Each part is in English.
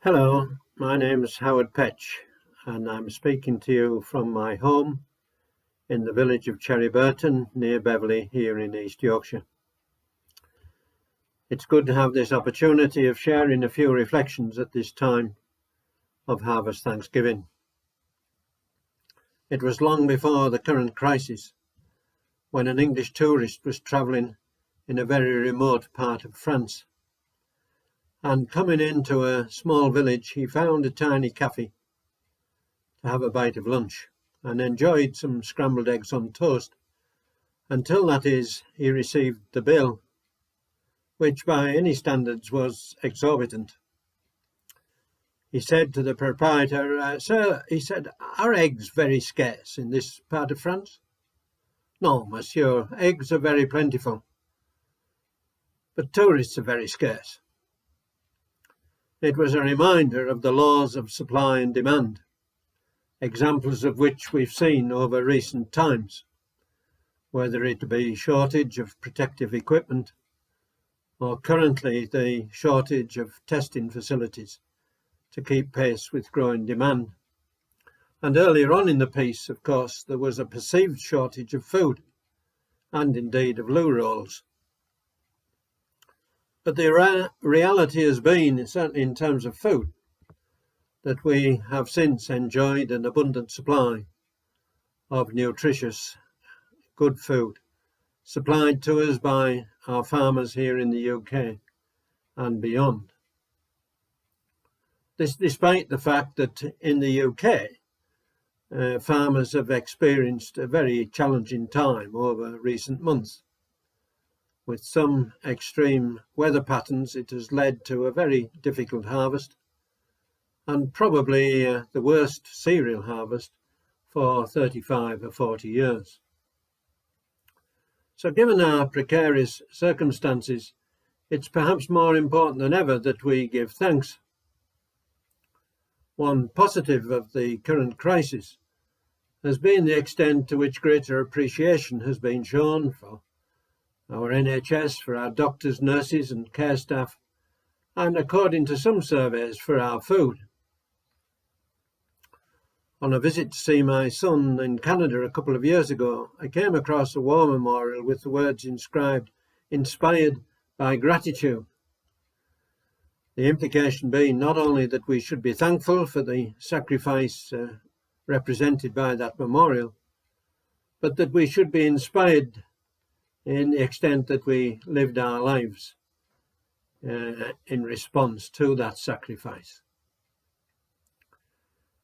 Hello, my name is Howard Petch, and I'm speaking to you from my home in the village of Burton near Beverley here in East Yorkshire. It's good to have this opportunity of sharing a few reflections at this time of Harvest Thanksgiving. It was long before the current crisis when an English tourist was travelling in a very remote part of France, and coming into a small village he found a tiny cafe to have a bite of lunch and enjoyed some scrambled eggs on toast until, that is, he received the bill, which by any standards was exorbitant. He said to the proprietor, "Sir," he said, "are eggs very scarce in this part of France?" "No, monsieur, eggs are very plentiful, but tourists are very scarce." It was a reminder of the laws of supply and demand, examples of which we've seen over recent times, whether it be shortage of protective equipment or currently the shortage of testing facilities to keep pace with growing demand. And earlier on in the piece, of course, there was a perceived shortage of food and indeed of loo rolls. But the reality has been, certainly in terms of food, that we have since enjoyed an abundant supply of nutritious, good food supplied to us by our farmers here in the UK and beyond. This despite the fact that in the UK, farmers have experienced a very challenging time over recent months. With some extreme weather patterns, it has led to a very difficult harvest, and probably the worst cereal harvest for 35 or 40 years. So given our precarious circumstances, it's perhaps more important than ever that we give thanks. One positive of the current crisis has been the extent to which greater appreciation has been shown for our NHS, for our doctors, nurses and care staff, and according to some surveys, for our food. On a visit to see my son in Canada a couple of years ago, I came across a war memorial with the words inscribed, "Inspired by gratitude." The implication being not only that we should be thankful for the sacrifice represented by that memorial, but that we should be inspired in the extent that we lived our lives in response to that sacrifice.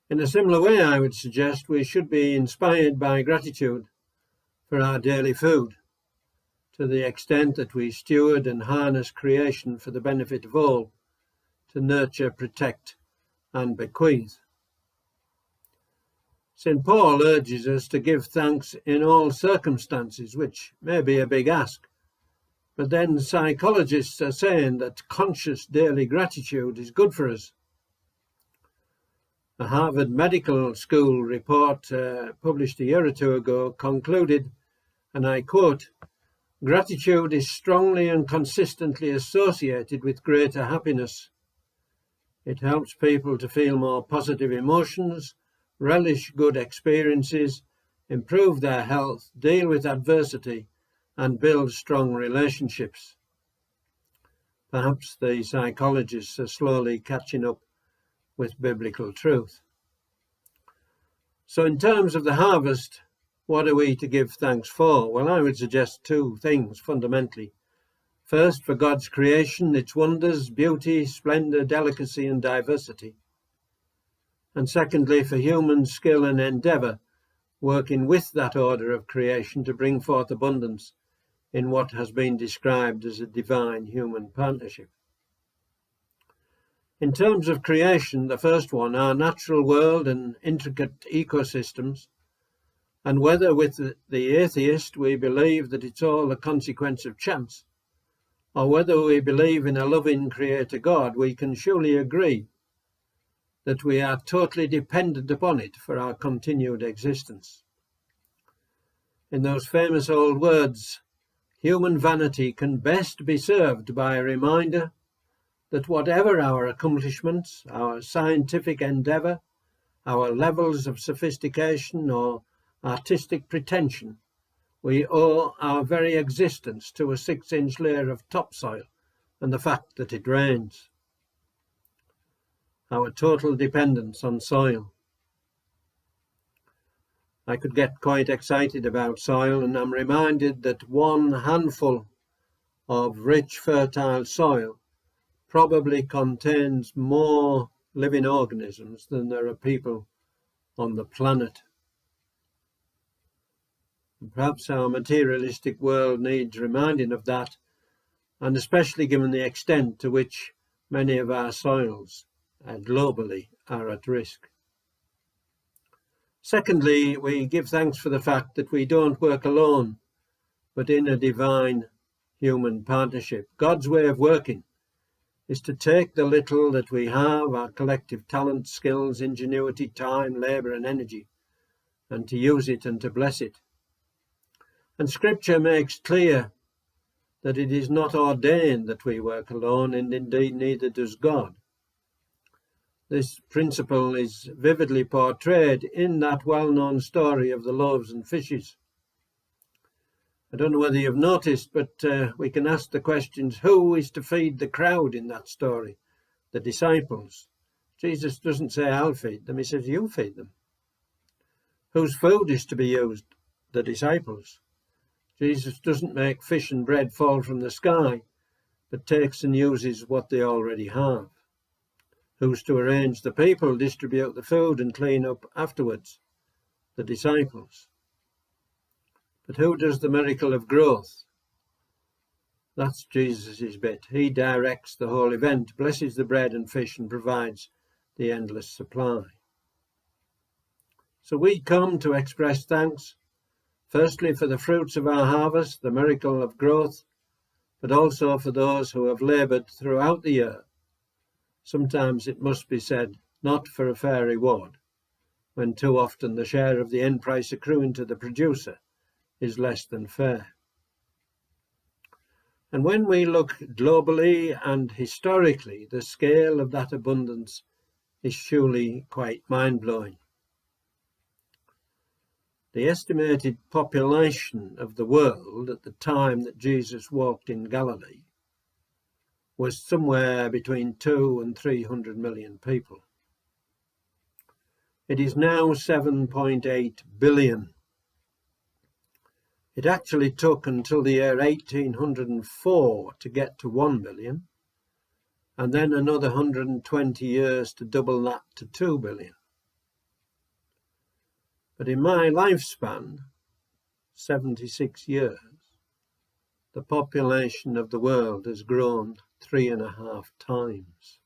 In a similar way, I would suggest we should be inspired by gratitude for our daily food, to the extent that we steward and harness creation for the benefit of all, to nurture, protect and bequeath. St. Paul urges us to give thanks in all circumstances, which may be a big ask, but then psychologists are saying that conscious daily gratitude is good for us. A Harvard Medical School report published a year or two ago concluded, and I quote, "Gratitude is strongly and consistently associated with greater happiness. It helps people to feel more positive emotions, relish good experiences, improve their health, deal with adversity, and build strong relationships." Perhaps the psychologists are slowly catching up with biblical truth. So in terms of the harvest, what are we to give thanks for? Well, I would suggest two things fundamentally. First, for God's creation, its wonders, beauty, splendour, delicacy and diversity. And secondly, for human skill and endeavour, working with that order of creation to bring forth abundance in what has been described as a divine-human partnership. In terms of creation, the first one, our natural world and intricate ecosystems, and whether with the atheist we believe that it's all a consequence of chance, or whether we believe in a loving Creator God, we can surely agree that we are totally dependent upon it for our continued existence. In those famous old words, human vanity can best be served by a reminder that whatever our accomplishments, our scientific endeavour, our levels of sophistication or artistic pretension, we owe our very existence to a 6-inch layer of topsoil and the fact that it rains. Our total dependence on soil. I could get quite excited about soil, and I'm reminded that one handful of rich, fertile soil probably contains more living organisms than there are people on the planet. And perhaps our materialistic world needs reminding of that, and especially given the extent to which many of our soils globally are at risk. Secondly, we give thanks for the fact that we don't work alone, but in a divine human partnership. God's way of working is to take the little that we have, our collective talent, skills, ingenuity, time, labour and energy, and to use it and to bless it. And Scripture makes clear that it is not ordained that we work alone, and indeed neither does God. This principle is vividly portrayed in that well-known story of the loaves and fishes. I don't know whether you've noticed, but we can ask the questions, who is to feed the crowd in that story? The disciples. Jesus doesn't say, I'll feed them. He says, you feed them. Whose food is to be used? The disciples. Jesus doesn't make fish and bread fall from the sky, but takes and uses what they already have. Who's to arrange the people, distribute the food and clean up afterwards? The disciples. But who does the miracle of growth? That's Jesus' bit. He directs the whole event, blesses the bread and fish and provides the endless supply. So we come to express thanks, firstly for the fruits of our harvest, the miracle of growth, but also for those who have laboured throughout the year. Sometimes it must be said, not for a fair reward, when too often the share of the end price accruing to the producer is less than fair. And when we look globally and historically, the scale of that abundance is surely quite mind-blowing. The estimated population of the world at the time that Jesus walked in Galilee was somewhere between 200 and 300 million people. It is now 7.8 billion. It actually took until the year 1804 to get to 1 billion, and then another 120 years to double that to 2 billion. But in my lifespan, 76 years, the population of the world has grown 3.5 times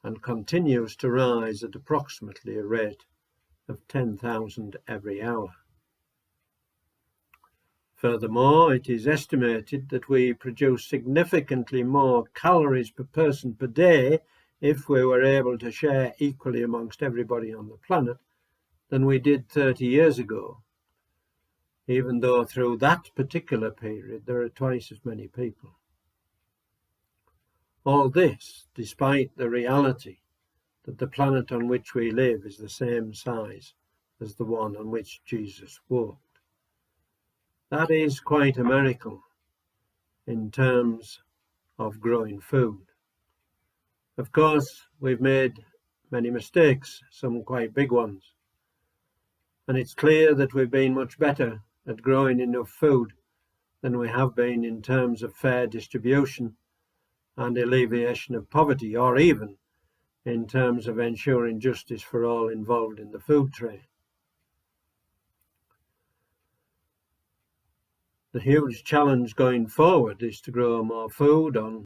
and continues to rise at approximately a rate of 10,000 every hour. Furthermore, it is estimated that we produce significantly more calories per person per day if we were able to share equally amongst everybody on the planet than we did 30 years ago, even though through that particular period there are twice as many people. All this despite the reality that the planet on which we live is the same size as the one on which Jesus walked. That is quite a miracle in terms of growing food. Of course, we've made many mistakes, some quite big ones. And it's clear that we've been much better at growing enough food than we have been in terms of fair distribution and alleviation of poverty, or even in terms of ensuring justice for all involved in the food trade. The huge challenge going forward is to grow more food on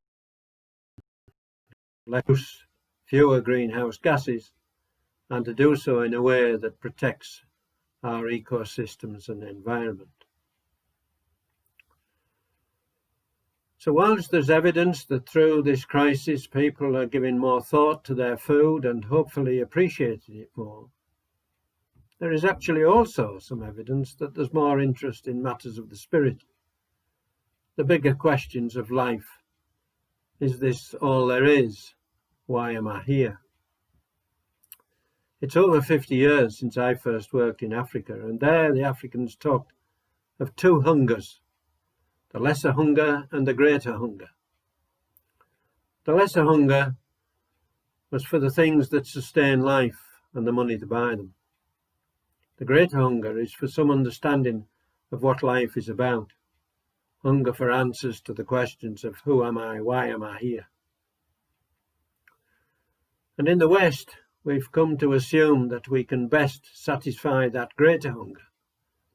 less, fewer greenhouse gases, and to do so in a way that protects our ecosystems and environment. So whilst there's evidence that through this crisis people are giving more thought to their food and hopefully appreciating it more, there is actually also some evidence that there's more interest in matters of the spirit, the bigger questions of life Is this all there is? Why am I here? It's over 50 years since I first worked in Africa, and there the Africans talked of two hungers, the lesser hunger and the greater hunger. The lesser hunger was for the things that sustain life and the money to buy them. The greater hunger is for some understanding of what life is about, hunger for answers to the questions of who am I, why am I here? And in the West, we've come to assume that we can best satisfy that greater hunger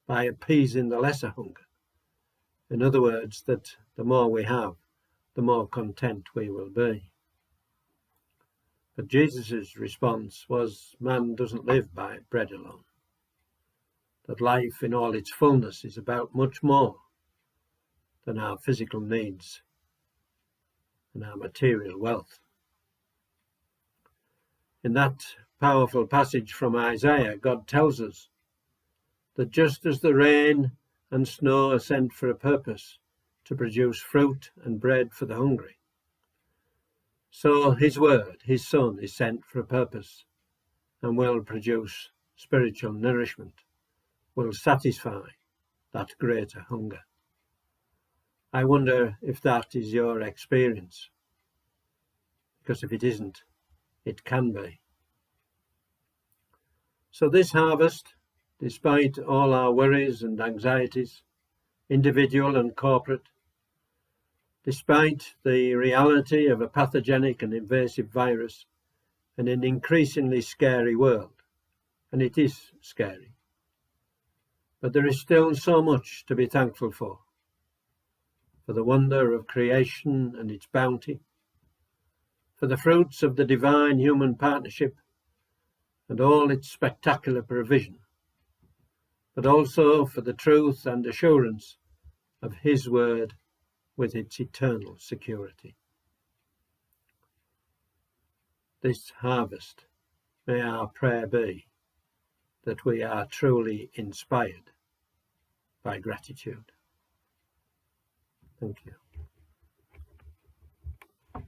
by appeasing the lesser hunger. In other words, that the more we have, the more content we will be. But Jesus' response was, man doesn't live by bread alone. That life in all its fullness is about much more than our physical needs and our material wealth. In that powerful passage from Isaiah, God tells us that just as the rain and snow are sent for a purpose, to produce fruit and bread for the hungry, so his word, his Son, is sent for a purpose and will produce spiritual nourishment, will satisfy that greater hunger. I wonder if that is your experience, because if it isn't, it can be. So this harvest, despite all our worries and anxieties, individual and corporate, despite the reality of a pathogenic and invasive virus and an increasingly scary world, and it is scary, but there is still so much to be thankful for the wonder of creation and its bounty, for the fruits of the divine human partnership and all its spectacular provision, but also for the truth and assurance of his word with its eternal security. This harvest, may our prayer be that we are truly inspired by gratitude. Thank you.